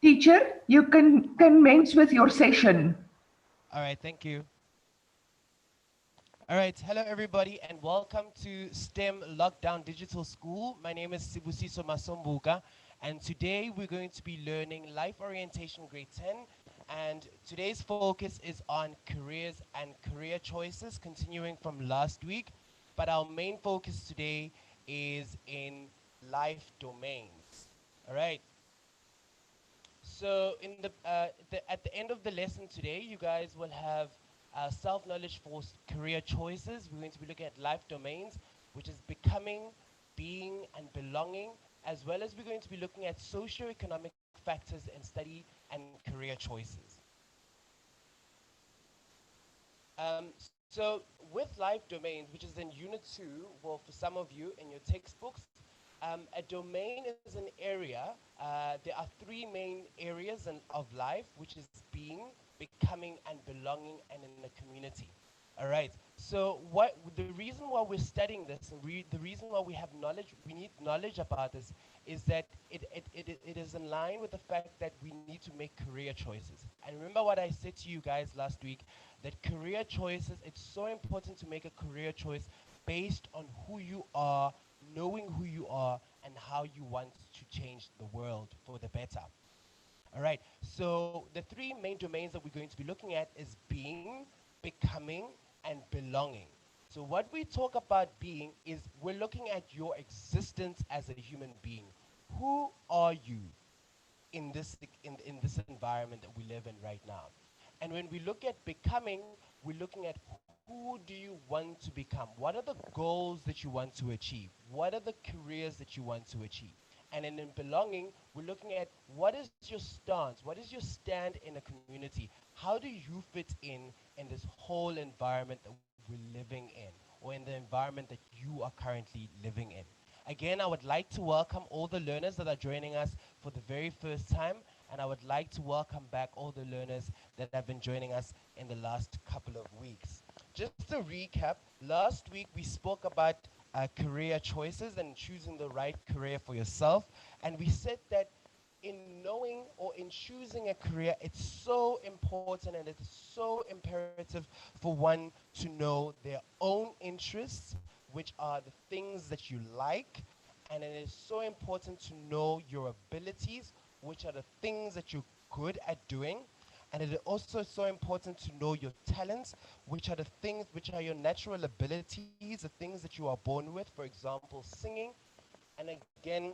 Teacher, you can commence with your session. All right, thank you. All right, hello everybody, and welcome to STEM Lockdown Digital School. My name is Sibusiso Masombuka, and today we're going to be learning Life Orientation Grade 10. And today's focus is on careers and career choices, continuing from last week. But our main focus today is in life domains. All right. So at the end of the lesson today, you guys will have self-knowledge for career choices. We're going to be looking at life domains, which is becoming, being, and belonging, as well as we're going to be looking at socioeconomic factors in study and career choices. So with life domains, which is in Unit 2, well, for some of you in your textbooks, a domain is an area. There are three main areas of life, which is being, becoming, and belonging, and in the community. All right. So the reason why we're studying this, and the reason why we need knowledge about this, is that it is in line with the fact that we need to make career choices. And remember what I said to you guys last week, that career choices, it's so important to make a career choice based on who you are, knowing who you are, and how you want to change the world for the better. All right, so the three main domains that we're going to be looking at is being, becoming, and belonging. So what we talk about being is we're looking at your existence as a human being. Who are you in this environment that we live in right now? And when we look at becoming, we're looking at who do you want to become? What are the goals that you want to achieve? What are the careers that you want to achieve? And in belonging, we're looking at what is your stance? What is your stand in a community? How do you fit in this whole environment that we're living in, or in the environment that you are currently living in? Again, I would like to welcome all the learners that are joining us for the very first time, and I would like to welcome back all the learners that have been joining us in the last couple of weeks. Just to recap, last week we spoke about career choices and choosing the right career for yourself, and we said that in knowing or in choosing a career, it's so important and it's so imperative for one to know their own interests, which are the things that you like, and it is so important to know your abilities, which are the things that you're good at doing. And it is also so important to know your talents, which are the things, which are your natural abilities, the things that you are born with, for example, singing. And again,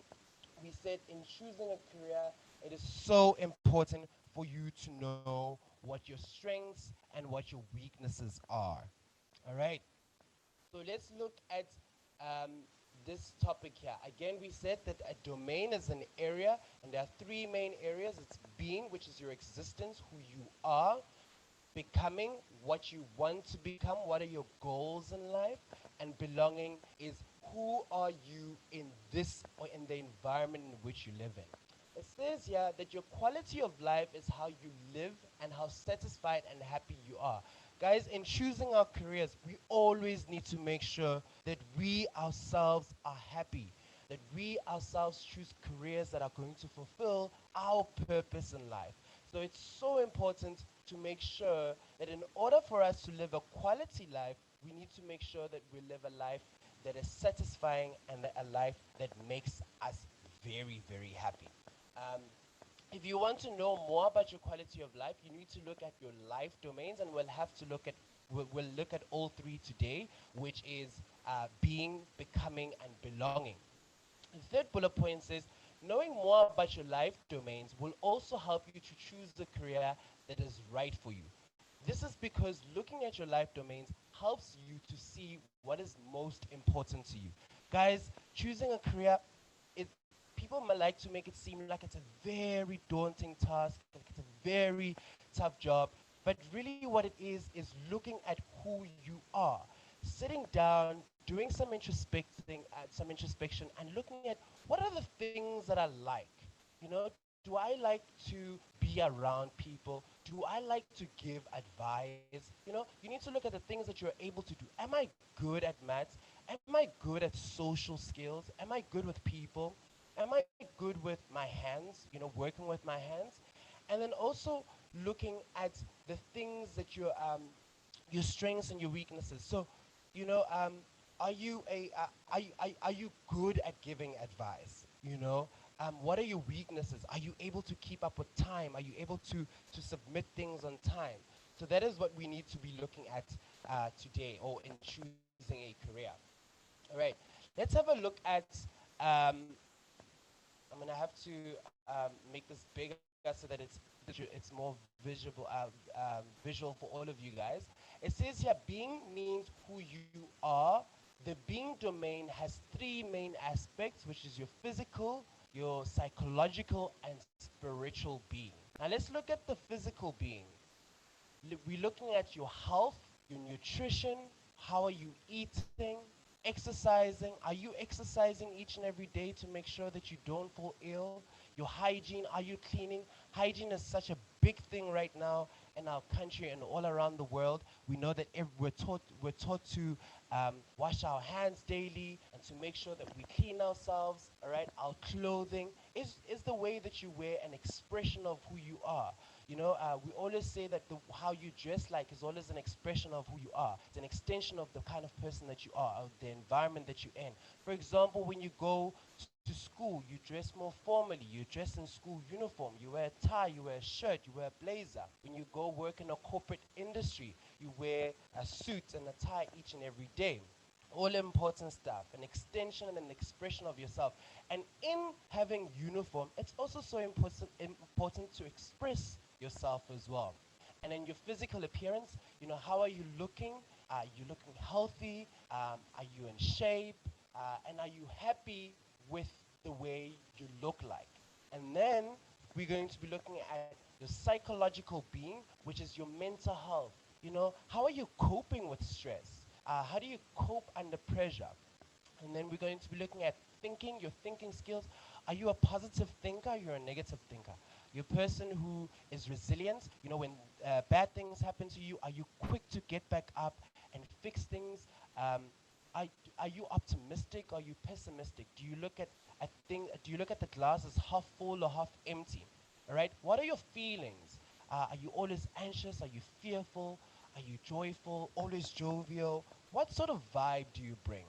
we said in choosing a career, it is so important for you to know what your strengths and what your weaknesses are. All right. So let's look at um, this topic here. Again, we said that a domain is an area, and there are three main areas. It's being, which is your existence, who you are; becoming, what you want to become, what are your goals in life; and belonging is who are you in this or in the environment in which you live in. It says here that your quality of life is how you live and how satisfied and happy you are. Guys, in choosing our careers, we always need to make sure that we ourselves are happy, that we ourselves choose careers that are going to fulfill our purpose in life. So it's so important to make sure that in order for us to live a quality life, we need to make sure that we live a life that is satisfying and a life that makes us very, very happy. Um, if you want to know more about your quality of life, you need to look at your life domains, and we'll look at all three today, which is being, becoming, and belonging. The third bullet point says, knowing more about your life domains will also help you to choose the career that is right for you. This is because looking at your life domains helps you to see what is most important to you. Guys, choosing a career, it, people might like to make it seem like it's a very daunting task, like it's a very tough job, but really what it is looking at who you are, sitting down, doing some introspection, and looking at what are the things that I like. You know, do I like to be around people? Do I like to give advice? You know, you need to look at the things that you're able to do. Am I good at maths? Am I good at social skills? Am I good with people? Am I good good with my hands, working with my hands, and then also looking at the things that your strengths and your weaknesses. So, you know, um, are you are you good at giving advice? What are your weaknesses? Are you able to keep up with time? Are you able to submit things on time? So that is what we need to be looking at today, or in choosing a career. All right, let's have a look at. Um, I'm gonna have to make this bigger so that it's more visual for all of you guys. It says here, being means who you are. The being domain has three main aspects, which is your physical, your psychological, and spiritual being. Now let's look at the physical being. We're looking at your health, your nutrition, how are you eating, exercising. Are you exercising each and every day to make sure that you don't fall ill? Your hygiene, are you cleaning? Hygiene is such a big thing right now in our country and all around the world. We know that we're taught to wash our hands daily and to make sure that we clean ourselves. All right, our clothing is the way that you wear an expression of who you are. We always say that how you dress like is always an expression of who you are. It's an extension of the kind of person that you are, of the environment that you're in. For example, when you go to school, you dress more formally. You dress in school uniform. You wear a tie, you wear a shirt, you wear a blazer. When you go work in a corporate industry, you wear a suit and a tie each and every day. All important stuff, an extension and an expression of yourself. And in having uniform, it's also so important to express yourself as well. And then your physical appearance, how are you looking? Are you looking healthy? Are you in shape? And are you happy with the way you look like? And then we're going to be looking at your psychological being, which is your mental health. How are you coping with stress? How do you cope under pressure? And then we're going to be looking at thinking, your thinking skills. Are you a positive thinker? You're a negative thinker. You're a person who is resilient. When bad things happen to you, are you quick to get back up and fix things? Um, are, are you optimistic? Or are you pessimistic? Do you look at the glass as half full or half empty? All right. What are your feelings? Are you always anxious? Are you fearful? Are you joyful? Always jovial? What sort of vibe do you bring?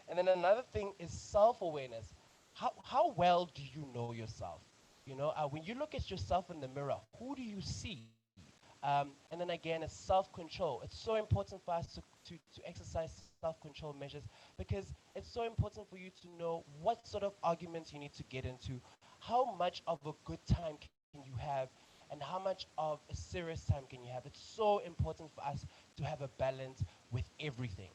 And then another thing is self-awareness. How well do you know yourself? When you look at yourself in the mirror, who do you see? And then again, it's self-control. It's so important for us to exercise self-control measures, because it's so important for you to know what sort of arguments you need to get into, how much of a good time can you have, and how much of a serious time can you have. It's so important for us to have a balance with everything.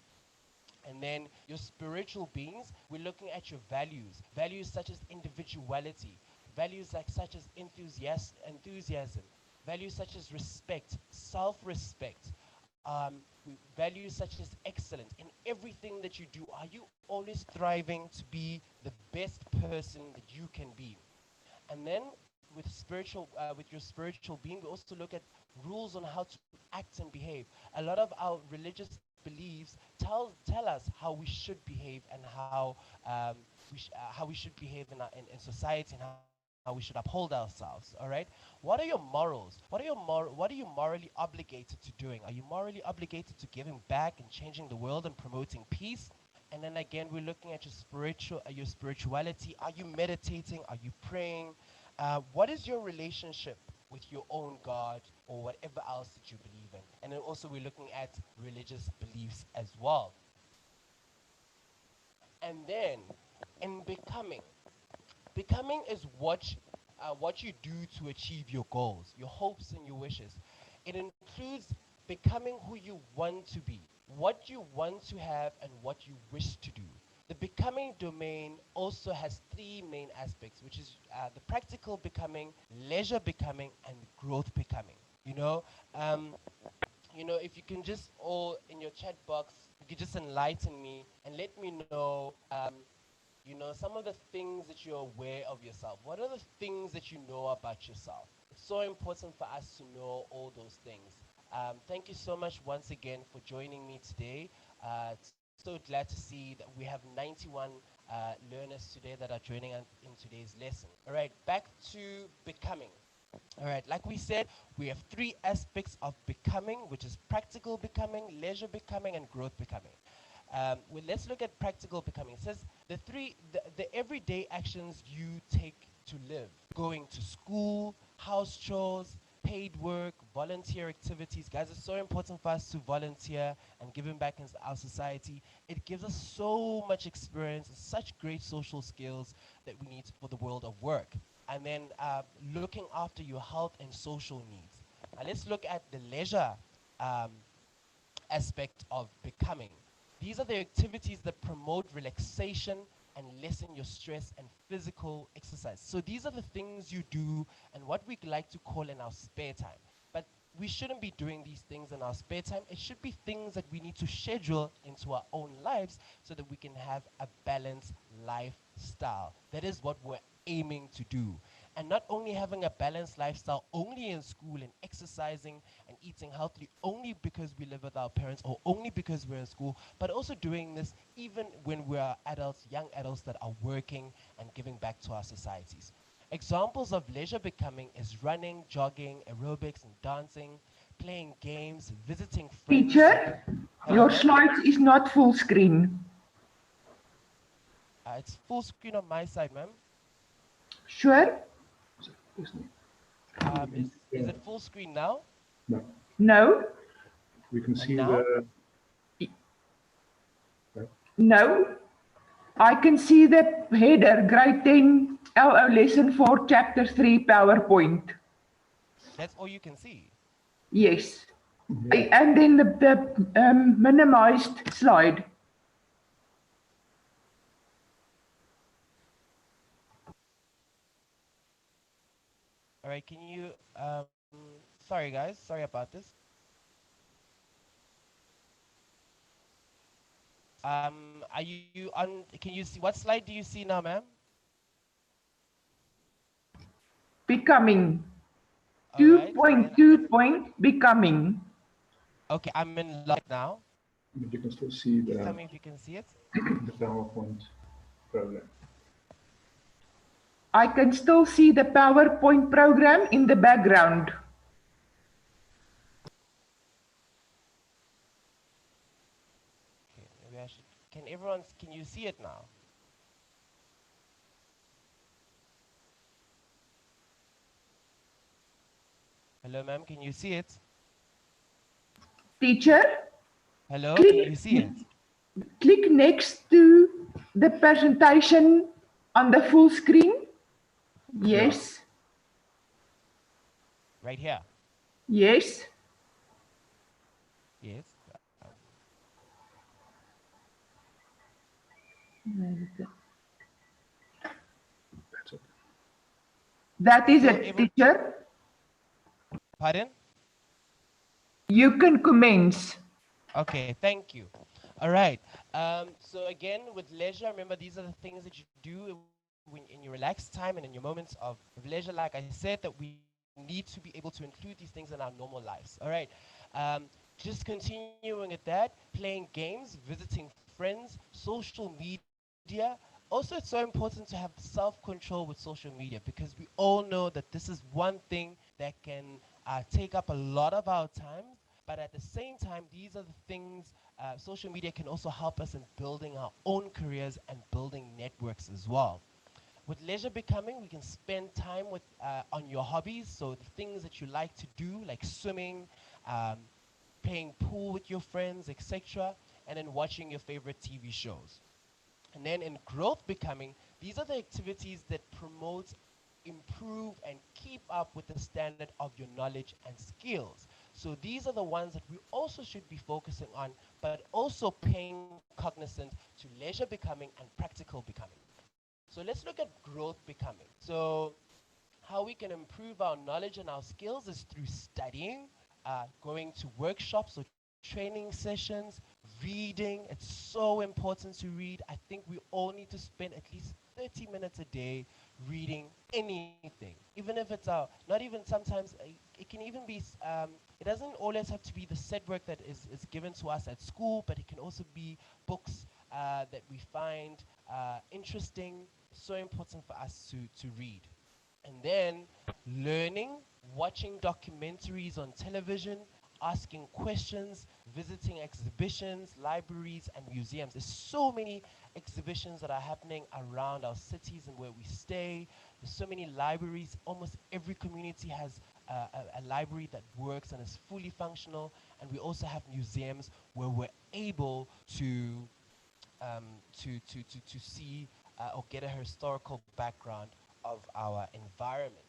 And then your spiritual beings, we're looking at your values such as individuality, values such as enthusiasm, values such as respect, self-respect, values such as excellence. In everything that you do, are you always striving to be the best person that you can be? And then with your spiritual being, we also look at rules on how to act and behave. A lot of our religious beliefs tell us how we should behave, and how we should behave in society, and how we should uphold ourselves. All right. What are your morals? What are you morally obligated to doing? Are you morally obligated to giving back and changing the world and promoting peace? And then again, we're looking at your spirituality. Are you meditating? Are you praying? What is your relationship with your own God, or whatever else that you believe in? And then also we're looking at religious beliefs as well. And then in becoming is what you do to achieve your goals, your hopes and your wishes. It includes becoming who you want to be, what you want to have, and what you wish to do. The becoming domain also has three main aspects, which is the practical becoming, leisure becoming, and growth becoming. You know, um, if you can just all in your chat box, you could just enlighten me and let me know, some of the things that you're aware of yourself. What are the things that you know about yourself? It's so important for us to know all those things. Thank you so much once again for joining me today to so glad to see that we have 91 learners today that are joining us in today's lesson. All right, back to becoming. All right, like we said, we have three aspects of becoming, which is practical becoming, leisure becoming, and growth becoming. Well, let's look at practical becoming. It says the everyday actions you take to live, going to school, house chores, paid work, volunteer activities. Guys, it's so important for us to volunteer and giving back in our society. It gives us so much experience and such great social skills that we need for the world of work. And then looking after your health and social needs. Now let's look at the leisure um, aspect of becoming. These are the activities that promote relaxation and lessen your stress and physical exercise. So these are the things you do and what we like to call in our spare time. But we shouldn't be doing these things in our spare time. It should be things that we need to schedule into our own lives so that we can have a balanced lifestyle. That is what we're aiming to do. And not only having a balanced lifestyle only in school and exercising and eating healthily only because we live with our parents or only because we're in school, but also doing this even when we're adults, young adults that are working and giving back to our societies. Examples of leisure becoming is running, jogging, aerobics and dancing, playing games, visiting friends. Teacher, Hello, your ma'am. slides is not full screen. It's full screen on my side, ma'am. Sure? Is it full screen now? No, No? we can And see now? No? I can see the header, grade 10, LO lesson 4, chapter 3, PowerPoint. That's all you can see. Yes. Yeah. And then the minimized slide. All right, can you, sorry guys, sorry about this. Are you on, can you see, what slide do you see now, ma'am? Becoming. All right, and then, 2.2 point becoming. okay, I'm in live now. But you can still see Please tell the, me if you can see it. the PowerPoint program. I can still see the PowerPoint program in the background. Okay, maybe I should, can everyone, can you see it now? Hello, ma'am, can you see it? Teacher, Hello, can you click, see it? click next to the presentation on the full screen. Yes, Right here. yes. Yes. That's it. That is So it, teacher. Pardon? You can commence. Okay, thank you. All right. So again, with leisure, remember these are the things that you do when in your relaxed time and in your moments of leisure. Like I said, that we need to be able to include these things in our normal lives. All right. Just continuing at that, playing games, visiting friends, social media. Also, it's so important to have self-control with social media because we all know that this is one thing that can take up a lot of our time. But at the same time, these are the things social media can also help us in building our own careers and building networks as well. With leisure becoming, we can spend time with on your hobbies, so the things that you like to do, like swimming, um, playing pool with your friends, etc., and then watching your favorite TV shows. And then in growth becoming, these are the activities that promote, improve, and keep up with the standard of your knowledge and skills. So these are the ones that we also should be focusing on, but also paying cognizance to leisure becoming and practical becoming. So let's look at growth becoming. So how we can improve our knowledge and our skills is through studying, going to workshops or training sessions, reading. It's so important to read. I think we all need to spend at least 30 minutes a day reading anything, even if it's not even sometimes it can even be it doesn't always have to be the set work that is given to us at school, but it can also be books that we find interesting, so important for us to read. And then learning, watching documentaries on television, asking questions, visiting exhibitions, libraries, and museums. There's so many exhibitions that are happening around our cities and where we stay. There's so many libraries. Almost every community has a library that works and is fully functional. And we also have museums where we're able um, to see or get a historical background of our environment.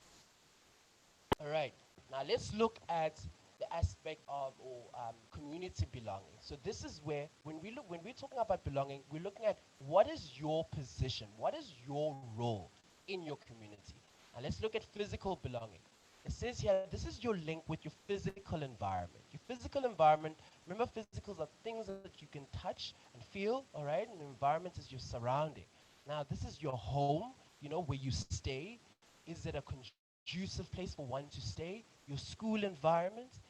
All right. Now let's look at the aspect of or community belonging. So this is where when we're talking about belonging, we're looking at what is your position, what is your role in your community. Now let's look at physical belonging. It says here this is your link with your physical environment. Your physical environment, remember physicals are things that you can touch and feel, all right? And the environment is your surrounding. Now this is your home, where you stay. Is it a conducive place for one to stay? Your school environment,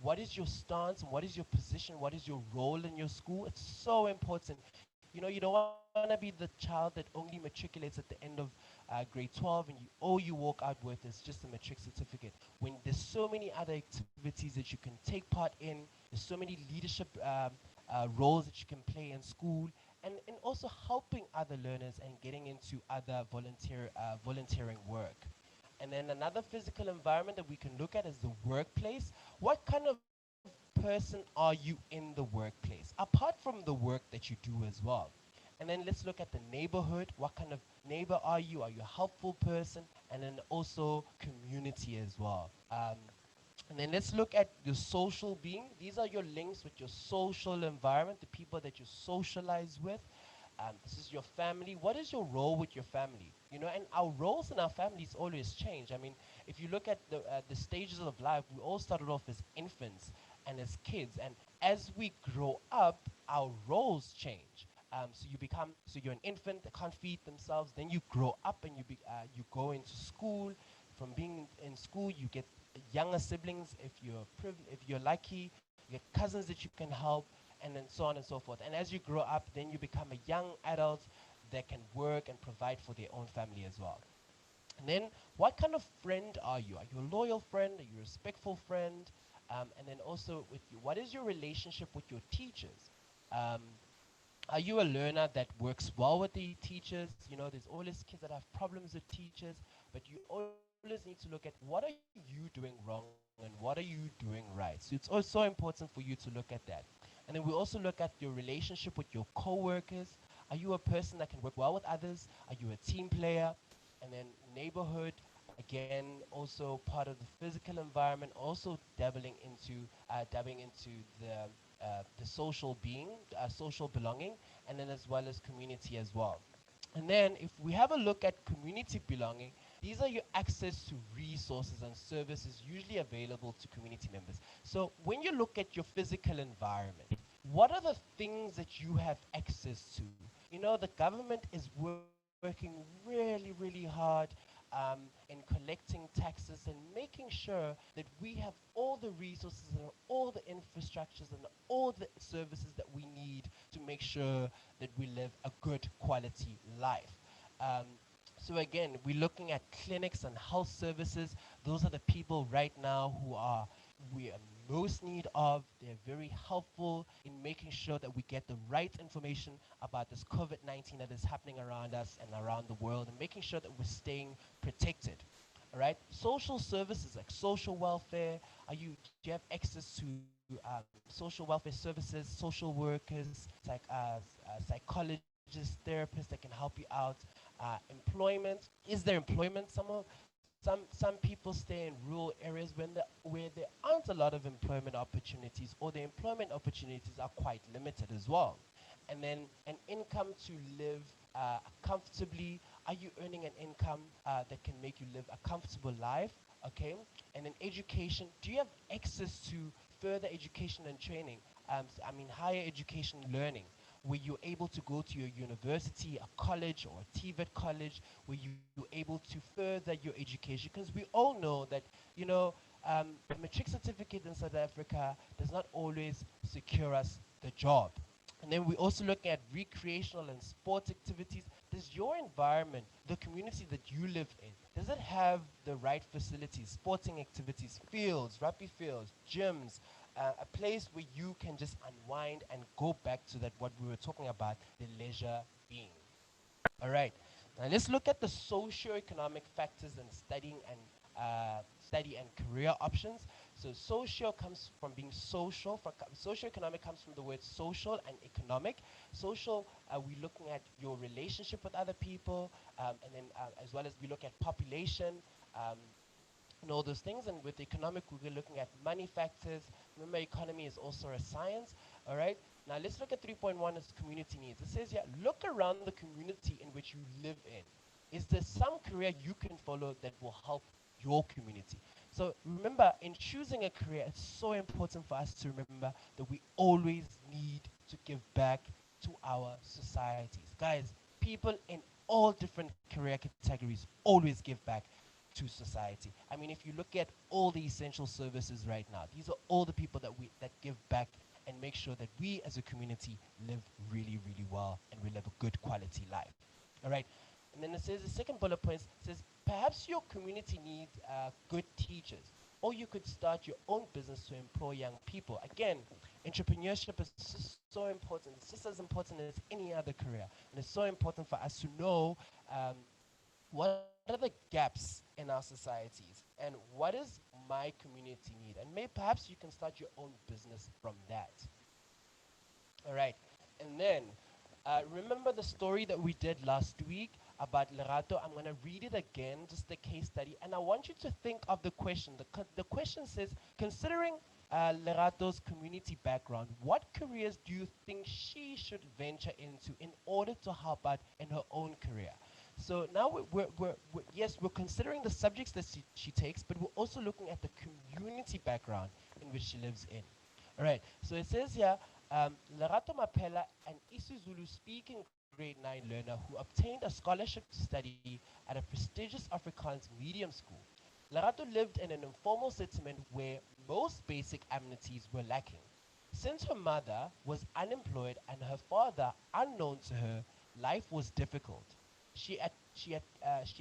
what is your stance and what is your position? What is your role in your school? It's so important. You don't want to be the child that only matriculates at the end of grade 12 and all you walk out with is just a matric certificate. When there's so many other activities that you can take part in, there's so many leadership roles that you can play in school, and also helping other learners and getting into other volunteering work. And then another physical environment that we can look at is the workplace. What kind of person are you in the workplace, apart from the work that you do as well? And then let's look at the neighborhood. What kind of neighbor are you? Are you a helpful person? And then also community as well. And then let's look at the social being. These are your links with your social environment, the people that you socialize with. This is your family. What is your role with your family? And our roles in our families always change. I mean, if you look at the stages of life, we all started off as infants and as kids, and as we grow up, our roles change. So you're an infant that can't feed themselves. Then you grow up and you go into school. From being in school, you get younger siblings if if you're lucky. You get cousins that you can help, and then so on and so forth. And as you grow up, then you become a young adult that can work and provide for their own family as well. And then, what kind of friend are you? Are you a loyal friend? Are you a respectful friend? And then also, what is your relationship with your teachers? Um, are you a learner that works well with the teachers? There's always kids that have problems with teachers, but you always need to look at what are you doing wrong and what are you doing right. So it's also important for you to look at that. And then we also look at your relationship with your co-workers. Are you a person that can work well with others? Are you a team player? And then neighborhood, again, also part of the physical environment, also dabbling into the social being, social belonging, and then as well as community as well. And then if we have a look at community belonging, these are your access to resources and services usually available to community members. So when you look at your physical environment, what are the things that you have access to? The government is working really, really hard in collecting taxes and making sure that we have all the resources and all the infrastructures and all the services that we need to make sure that we live a good quality life. Um, so again, we're looking at clinics and health services. Those are the people right now who we are most need of. They're very helpful in making sure that we get the right information about this COVID-19 that is happening around us and around the world, and making sure that we're staying protected. All right. Social services like social welfare. Do you have access to social welfare services, social workers, psychologists, therapists that can help you out? Employment. Is there employment? Some people stay in rural areas where there aren't a lot of employment opportunities, or the employment opportunities are quite limited as well. And then an income to live comfortably. Are you earning an income that can make you live a comfortable life? Okay. And then education. Do you have access to further education and training? I mean, higher education learning. where you're able to go to your university, a college, or a TVET college, where you're able to further your education. Because we all know that, you know, a matric certificate in South Africa does not always secure us the job. And then we're also looking at recreational and sports activities. Does your environment, the community that you live in, does it have the right facilities, sporting activities, fields, rugby fields, gyms, a place where you can just unwind and go back to that, what we were talking about, the leisure being? All right. Now let's look at the socio-economic factors in study and career options. So socio comes from being social. Socio-economic comes from the word social and economic. Social, we're looking at your relationship with other people, and then as well as we look at population, and all those things. And with economic, we're looking at money factors. Remember, economy is also a science. All right. Now let's look at 3.1 as community needs. It says, yeah, look around the community in which you live in. Is there some career you can follow that will help your community? So remember, in choosing a career, it's so important for us to remember that we always need to give back to our societies. Guys, people in all different career categories always give back to society. I mean, if you look at all the essential services right now, these are all the people that give back and make sure that we as a community live really, really well and we live a good quality life. All right. And then it says the second bullet point says perhaps your community needs good teachers, or you could start your own business to employ young people. Again, entrepreneurship is so important. It's just as important as any other career, and it's so important for us to know what are the gaps in our societies and what does my community need, and maybe perhaps you can start your own business from that. All right. And then remember the story that we did last week about Lerato? I'm going to read it again, just the case study. And I want you to think of the question. The question says, considering Lerato's community background, what careers do you think she should venture into in order to help out in her own career? So now yes, we're considering the subjects that she takes, but we're also looking at the community background in which she lives in. All right, so it says here, Lerato Mapela, an isiZulu speaking grade 9 learner who obtained a scholarship to study at a prestigious Afrikaans medium school. Lerato lived in an informal settlement where most basic amenities were lacking. Since her mother was unemployed and her father unknown to her, life was difficult. She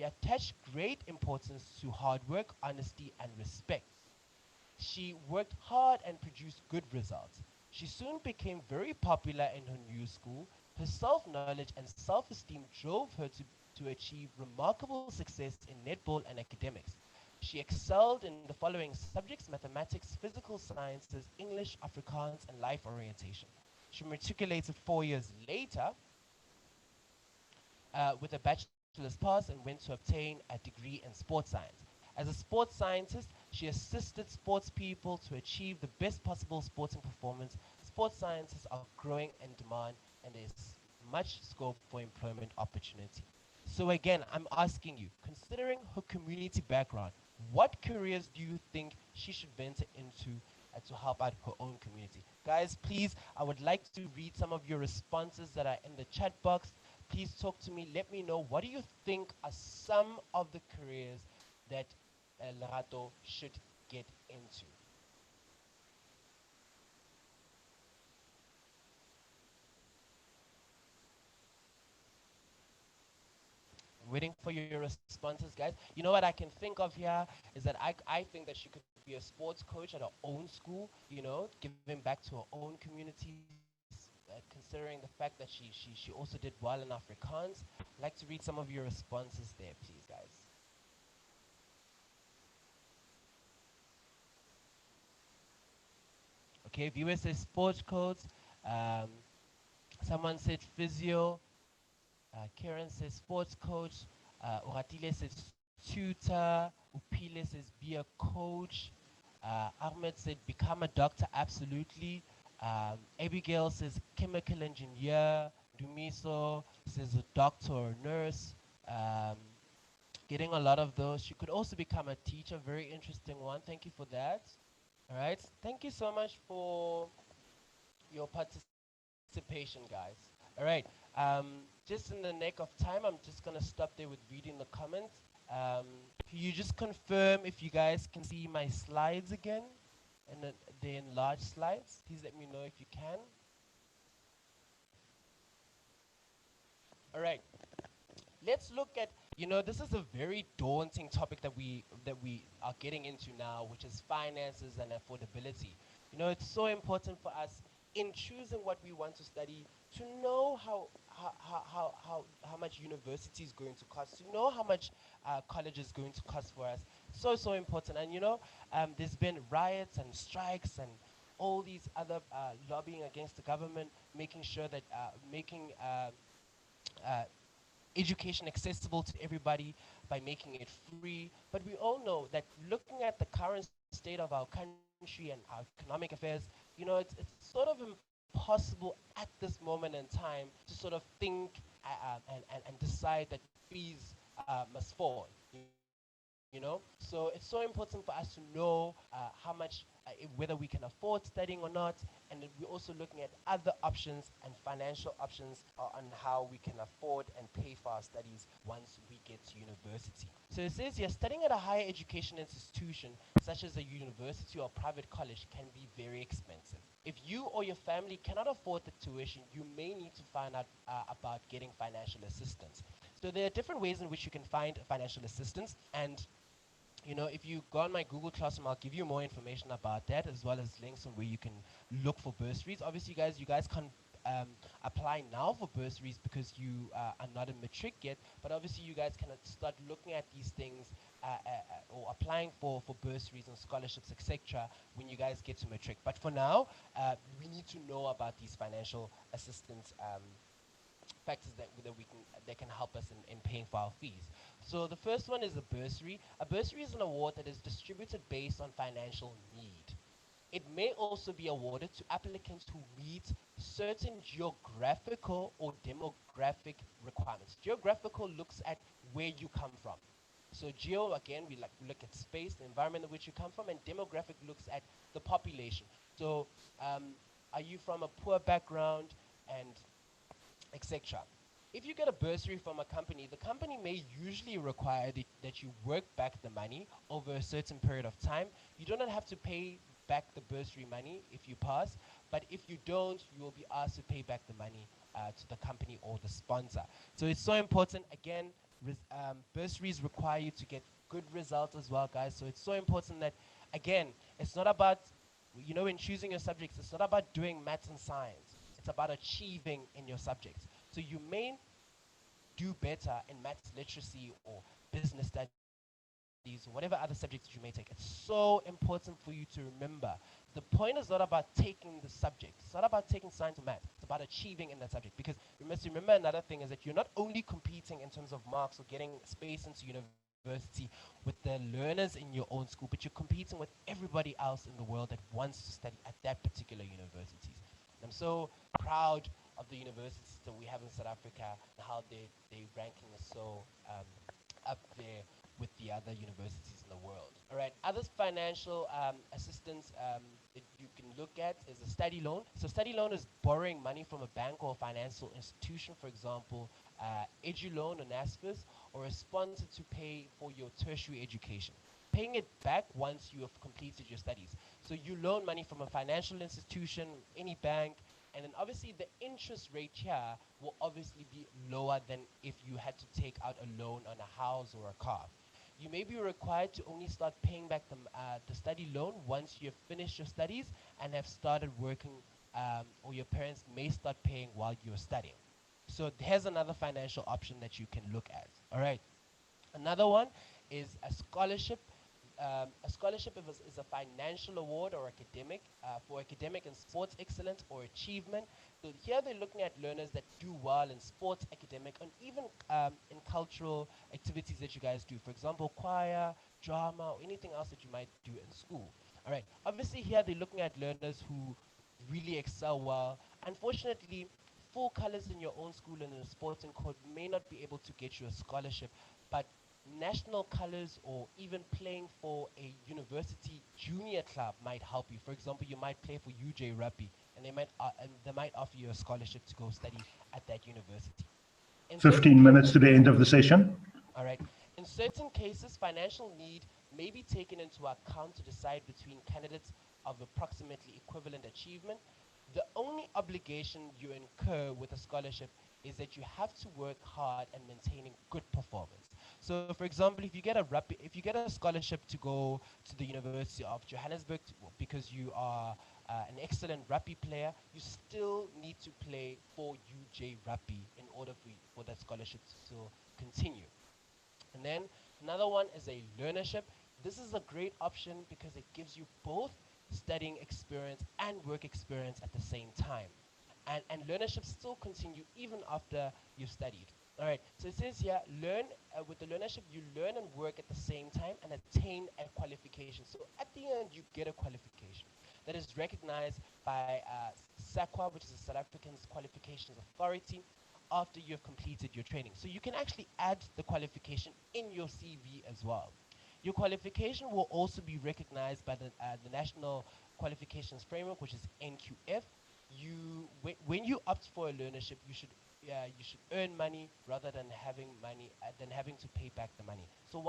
attached great importance to hard work, honesty, and respect. She worked hard and produced good results. She soon became very popular in her new school. Her self-knowledge and self-esteem drove her to achieve remarkable success in netball and academics. She excelled in the following subjects: mathematics, physical sciences, English, Afrikaans, and life orientation. She matriculated 4 years later with a bachelor's pass and went to obtain a degree in sports science. As a sports scientist, she assisted sports people to achieve the best possible sporting performance. Sports scientists are growing in demand and there's much scope for employment opportunity. So again, I'm asking you, considering her community background, what careers do you think she should venture into to help out her own community? Guys, please, I would like to read some of your responses that are in the chat box. Please talk to me. Let me know, what do you think are some of the careers that Lerato should get into? Waiting for your responses, guys. You know what I can think of here is that I think that she could be a sports coach at her own school, you know, giving back to her own communities, considering the fact that she also did well in Afrikaans. I'd like to read some of your responses there, please, guys. Okay, viewer says sports coach. Um, Someone said physio. Karen says sports coach. Oratile says tutor. Upile says be a coach. Ahmed said become a doctor, absolutely. Abigail says chemical engineer. Dumiso says a doctor or nurse. Um, Getting a lot of those. She could also become a teacher, very interesting one. Thank you for that. All right. Thank you so much for your participation, guys. All right. Just in the neck of time, I'm just gonna stop there with reading the comments. Can you just confirm if you guys can see my slides again, and the enlarged slides? Please let me know if you can. All right. Let's look at, this is a very daunting topic that we are getting into now, which is finances and affordability. It's so important for us in choosing what we want to study to know how much university is going to cost, to know how much college is going to cost for us. So important. And there's been riots and strikes and all these other lobbying against the government, making sure that making uh, education accessible to everybody by making it free. But we all know that looking at the current state of our country and our economic affairs, it's sort of impossible at this moment in time to sort of think and decide that fees must fall. So it's so important for us to know how much, whether we can afford studying or not, and then we're also looking at other options and financial options on how we can afford and pay for our studies once we get to university. So it says here, studying at a higher education institution, such as a university or private college, can be very expensive. If you or your family cannot afford the tuition, you may need to find out about getting financial assistance. So there are different ways in which you can find financial assistance, and if you go on my Google Classroom, I'll give you more information about that, as well as links on where you can look for bursaries. Obviously, you guys can't apply now for bursaries because you are not in matric yet, but obviously you guys can start looking at these things or applying for bursaries and scholarships, etc., when you guys get to matric. But for now, we need to know about these financial assistance factors that can help us in paying for our fees. So the first one is a bursary. A bursary is an award that is distributed based on financial need. It may also be awarded to applicants who meet certain geographical or demographic requirements. Geographical looks at where you come from. So geo, again, we look at space, the environment in which you come from, and demographic looks at the population. So are you from a poor background, and etc. If you get a bursary from a company, the company may usually require that you work back the money over a certain period of time. You do not have to pay back the bursary money if you pass, but if you don't, you will be asked to pay back the money to the company or the sponsor. So it's so important. Again, bursaries require you to get good results as well, guys. So it's so important that, again, it's not about, in choosing your subjects, it's not about doing maths and science. It's about achieving in your subjects. So you may do better in maths literacy or business studies or whatever other subjects you may take. It's so important for you to remember. The point is not about taking the subject. It's not about taking science or math. It's about achieving in that subject. Because you must remember another thing is that you're not only competing in terms of marks or getting space into university with the learners in your own school, but you're competing with everybody else in the world that wants to study at that particular universities. And I'm so proud of the universities that we have in South Africa and how their ranking is so up there with the other universities in the world. All right, other financial assistance that you can look at is a study loan. So study loan is borrowing money from a bank or a financial institution, for example, EduLoan or NSFAS, or a sponsor to pay for your tertiary education, paying it back once you have completed your studies. So you loan money from a financial institution, any bank, and then obviously the interest rate here will obviously be lower than if you had to take out a loan on a house or a car. You may be required to only start paying back the study loan once you have finished your studies and have started working, or your parents may start paying while you're studying. So here's another financial option that you can look at. All right. Another one is a scholarship. A scholarship is a financial award or academic for academic and sports excellence or achievement. So here they're looking at learners that do well in sports, academic, and even in cultural activities that you guys do. For example, choir, drama, or anything else that you might do in school. All right. Obviously, here they're looking at learners who really excel well. Unfortunately, full colors in your own school and in a sporting code may not be able to get you a scholarship, but national colors or even playing for a university junior club might help you. For example, you might play for UJ Rugby. and they might offer you a scholarship to go study at that university. In certain 15 minutes to cases, the end of the session. all right. In certain cases, financial need may be taken into account to decide between candidates of approximately equivalent achievement. The only obligation you incur with a scholarship is that you have to work hard and maintaining good performance. So, for example, if you get a scholarship to go to the University of Johannesburg because you are an excellent rugby player, you still need to play for UJ Rugby in order for that scholarship to continue. And then another one is a learnership. This is a great option because it gives you both studying experience and work experience at the same time. And learnerships still continue even after you've studied. All right, so it says here, with the learnership, you learn and work at the same time and attain a qualification. So at the end, you get a qualification that is recognized by SAQA, which is the South African's Qualifications Authority, after you've completed your training. So you can actually add the qualification in your CV as well. Your qualification will also be recognized by the National Qualifications Framework, which is NQF. When you opt for a learnership, you should earn money rather than having to pay back the money. So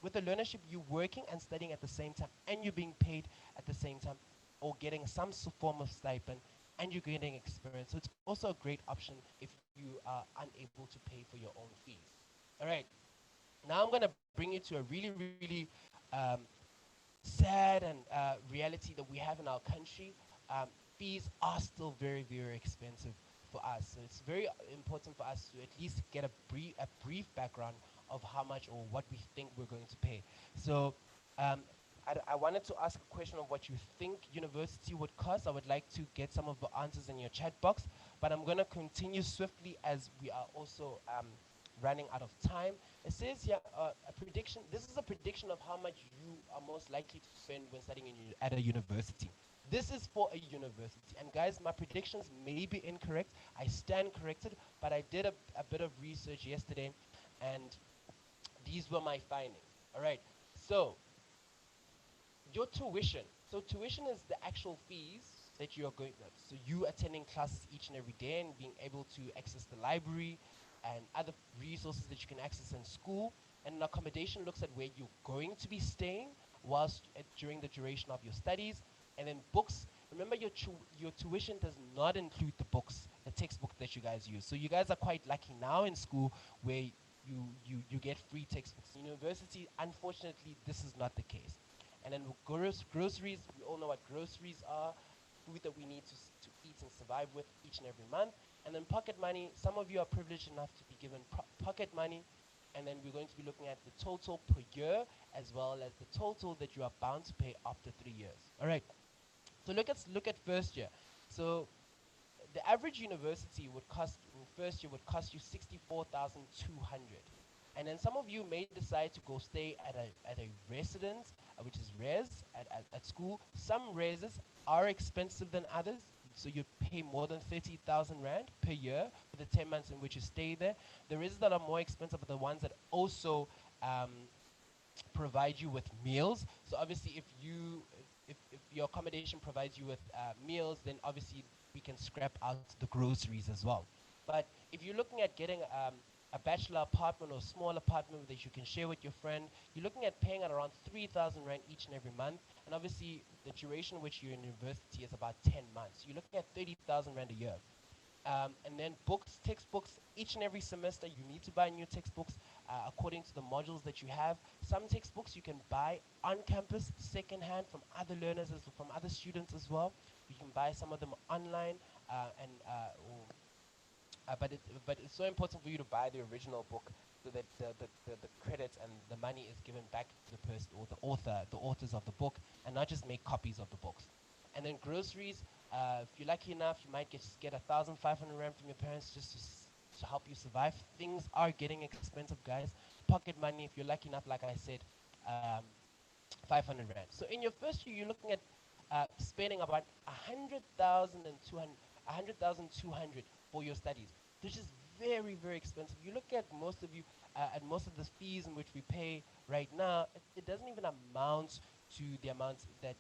with a learnership, you're working and studying at the same time, and you're being paid at the same time, or getting some form of stipend, and you're getting experience. So it's also a great option if you are unable to pay for your own fees. All right. Now I'm going to bring you to a really, really um, sad and reality that we have in our country. Fees are still very, very expensive for us. So it's very important for us to at least get a brief background of how much or what we think we're going to pay. So I wanted to ask a question of what you think university would cost. I would like to get some of the answers in your chat box, but I'm going to continue swiftly as we are also running out of time. It says here a prediction. This is a prediction of how much you are most likely to spend when studying at a university. This is for a university. And guys, my predictions may be incorrect. I stand corrected, but I did a bit of research yesterday, and these were my findings. All right. So your tuition. So tuition is the actual fees that you are going. So you attending classes each and every day and being able to access the library and other resources that you can access in school. And an accommodation looks at where you're going to be staying whilst during the duration of your studies. And then books. Remember, your tuition does not include the books, the textbook that you guys use. So you guys are quite lucky now in school where you get free textbooks. University, unfortunately, this is not the case. And then groceries, we all know what groceries are, food that we need to eat and survive with each and every month. And then pocket money, some of you are privileged enough to be given pocket money. And then we're going to be looking at the total per year as well as the total that you are bound to pay after 3 years. All right. So look at first year. So the average university would cost in first year would cost you 64,200. And then some of you may decide to go stay at a residence, which is res at school. Some reses are expensive than others, so you pay more than 30,000 rand per year for the 10 months in which you stay there. The reses that are more expensive are the ones that also provide you with meals. So obviously, if your accommodation provides you with meals, then obviously we can scrap out the groceries as well. But if you're looking at getting a bachelor apartment or a small apartment that you can share with your friend, you're looking at paying at around 3,000 rand each and every month. And obviously, the duration which you're in university is about 10 months. So you're looking at 30,000 rand a year. And then textbooks, each and every semester you need to buy new textbooks according to the modules that you have. Some textbooks you can buy on campus, secondhand from other learners, from other students as well. You can buy some of them online, but it's so important for you to buy the original book so that the credits and the money is given back to the person or the authors of the book, and not just make copies of the books. And then groceries, if you're lucky enough, you might get 1,500 rand from your parents just to help you survive. Things are getting expensive, guys. Pocket money, if you're lucky enough, like I said, 500 rand. So in your first year, you're looking at spending about 100,200 for your studies, which is very, very expensive. You look at most of you at most of the fees in which we pay right now, it doesn't even amount to the amount that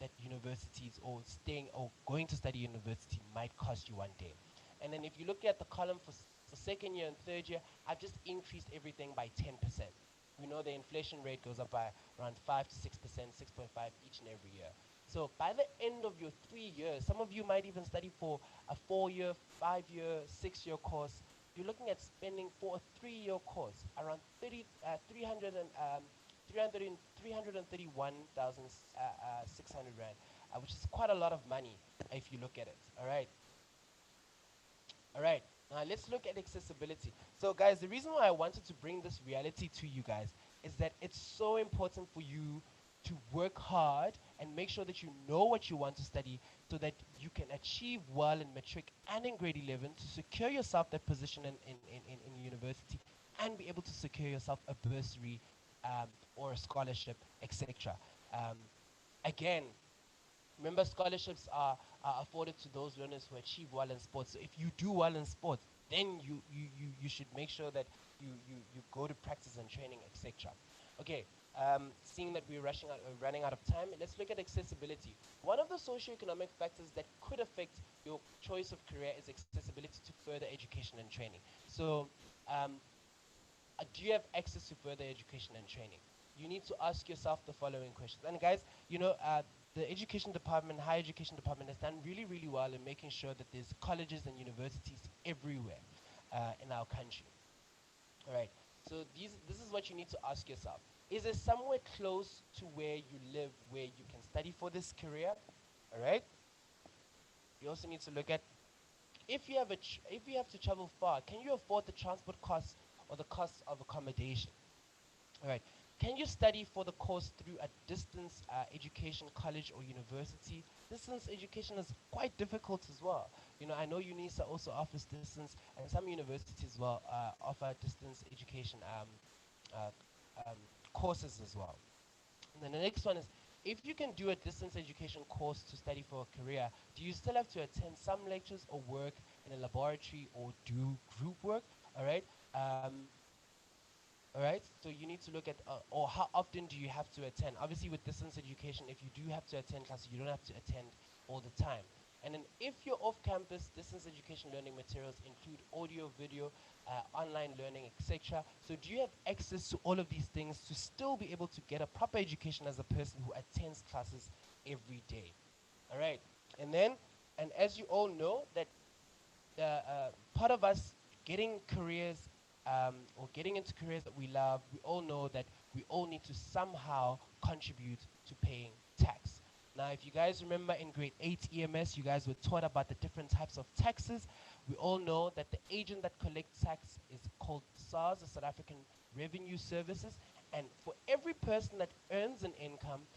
that universities or staying or going to study university might cost you one day. And then if you look at the column for second year and third year, I've just increased everything by 10%. We know the inflation rate goes up by around 5 to 6%, 6.5 each and every year. So by the end of your 3 years, some of you might even study for a 4-year, 5-year, 6-year course. You're looking at spending for a 3-year course around 331,600 rand, which is quite a lot of money if you look at it. All right. All right, now let's look at accessibility. So guys, the reason why I wanted to bring this reality to you guys is that it's so important for you to work hard and make sure that you know what you want to study so that you can achieve well in matric and in grade 11 to secure yourself that position in university and be able to secure yourself a bursary or a scholarship, etc. Um, Again, remember, scholarships are afforded to those learners who achieve well in sports. So if you do well in sports, then you should make sure that you go to practice and training, etc. Okay, seeing that we're running out of time, let's look at accessibility. One of the socioeconomic factors that could affect your choice of career is accessibility to further education and training. So do you have access to further education and training? You need to ask yourself the following questions. And guys, the education department, higher education department has done really, really well in making sure that there's colleges and universities everywhere in our country. All right. So this is what you need to ask yourself. Is there somewhere close to where you live where you can study for this career? All right. You also need to look at if you have to travel far, can you afford the transport costs or the costs of accommodation? All right. Can you study for the course through a distance education college or university? Distance education is quite difficult as well. I know UNISA also offers distance, and some universities as well offer distance education courses as well. And then the next one is, if you can do a distance education course to study for a career, do you still have to attend some lectures or work in a laboratory or do group work? All right. All right, so you need to look at, or how often do you have to attend? Obviously, with distance education, if you do have to attend classes, you don't have to attend all the time. And then if you're off-campus, distance education learning materials include audio, video, online learning, etc. So do you have access to all of these things to still be able to get a proper education as a person who attends classes every day? All right, and as you all know, that part of us getting careers or getting into careers that we love, we all know that we all need to somehow contribute to paying tax. Now, if you guys remember in grade 8 EMS, you guys were taught about the different types of taxes. We all know that the agent that collects tax is called SARS, the South African Revenue Services. And for every person that earns an income,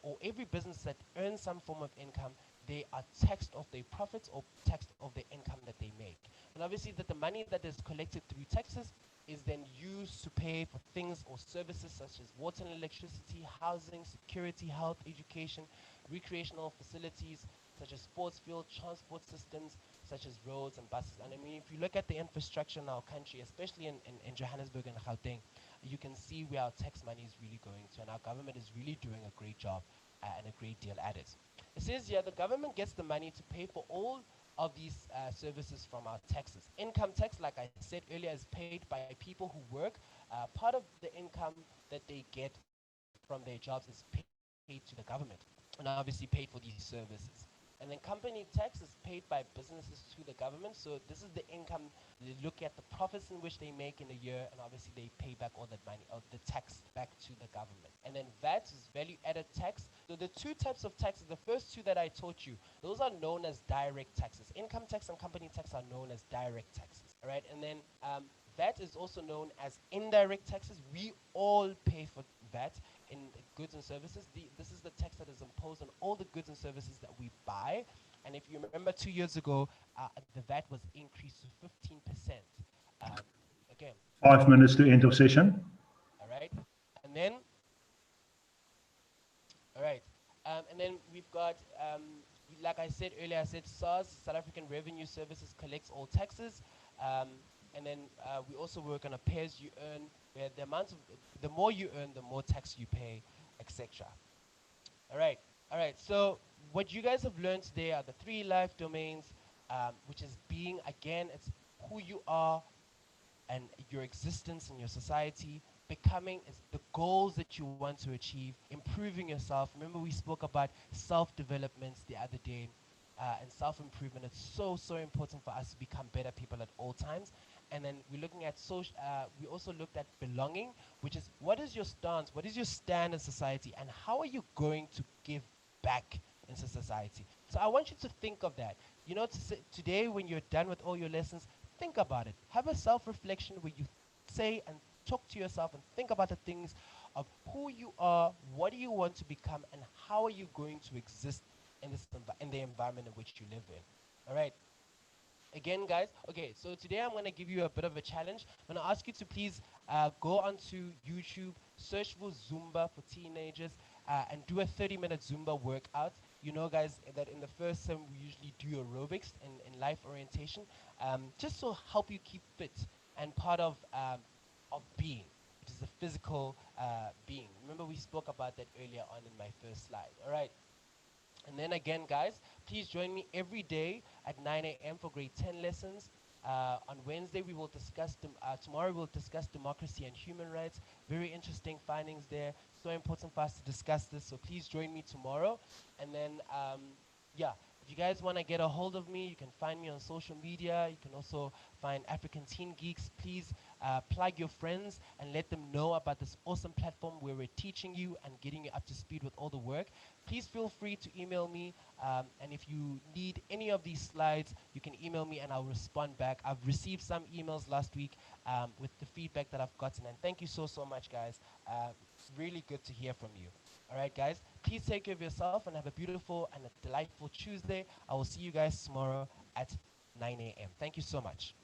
or every business that earns some form of income, they are taxed off their profits or taxed off the income that they make. And obviously that the money that is collected through taxes is then used to pay for things or services such as water and electricity, housing, security, health, education, recreational facilities such as sports fields, transport systems such as roads and buses. And I mean, if you look at the infrastructure in our country, especially in Johannesburg and Gauteng, you can see where our tax money is really going to, and our government is really doing a great job and a great deal at it. It says here the government gets the money to pay for all of these services from our taxes. Income tax, like I said earlier, is paid by people who work. Part of the income that they get from their jobs is paid to the government and obviously paid for these services. And then company tax is paid by businesses to the government. So this is the income. They look at the profits in which they make in a year, and obviously they pay back all that money, or the tax back to the government. And then VAT is value added tax. So the two types of taxes, the first two that I taught you, those are known as direct taxes. Income tax and company tax are known as direct taxes. All right, and then VAT is also known as indirect taxes. We all pay for VAT in goods and services. This is the tax that is imposed on all the goods and services that we buy. And if you remember 2 years ago, the VAT was increased to 15%. Again. 5 minutes to end of session. All right. And then, all right. And then we've got, like I said earlier, I said SARS, South African Revenue Services, collects all taxes. And then we also work on a pay as you earn, where the more you earn, the more tax you pay, etc. All right. All right, so what you guys have learned today are the three life domains, which is being, again, it's who you are and your existence in your society. Becoming is the goals that you want to achieve, improving yourself. Remember, we spoke about self development the other day, and self improvement. It's so, so important for us to become better people at all times. And then we're looking at social, we also looked at belonging, which is what is your stance, what is your stand in society, and how are you going to give back into society. So I want you to think of that. You know, today when you're done with all your lessons, think about it. Have a self-reflection where you say and talk to yourself and think about the things of who you are, what do you want to become, and how are you going to exist in in the environment in which you live in. All right. Again, guys. Okay, so today I'm gonna give you a bit of a challenge. I'm gonna ask you to please go onto YouTube, search for Zumba for teenagers, and do a 30-minute Zumba workout. You know, guys, that in the first sem we usually do aerobics in life orientation, just to help you keep fit and part of being, which is a physical being. Remember, we spoke about that earlier on in my first slide. All right. And then again, guys, please join me every day at 9 a.m. for grade 10 lessons. On Wednesday, we will discuss, tomorrow we'll discuss democracy and human rights. Very interesting findings there. So important for us to discuss this. So please join me tomorrow. And then, yeah, if you guys want to get a hold of me, you can find me on social media. You can also find African Teen Geeks. Please plug your friends and let them know about this awesome platform where we're teaching you and getting you up to speed with all the work. Please feel free to email me. And if you need any of these slides, you can email me and I'll respond back. I've received some emails last week with the feedback that I've gotten. And thank you so, so much, guys. It's really good to hear from you. All right, guys. Please take care of yourself and have a beautiful and a delightful Tuesday. I will see you guys tomorrow at 9 a.m. Thank you so much.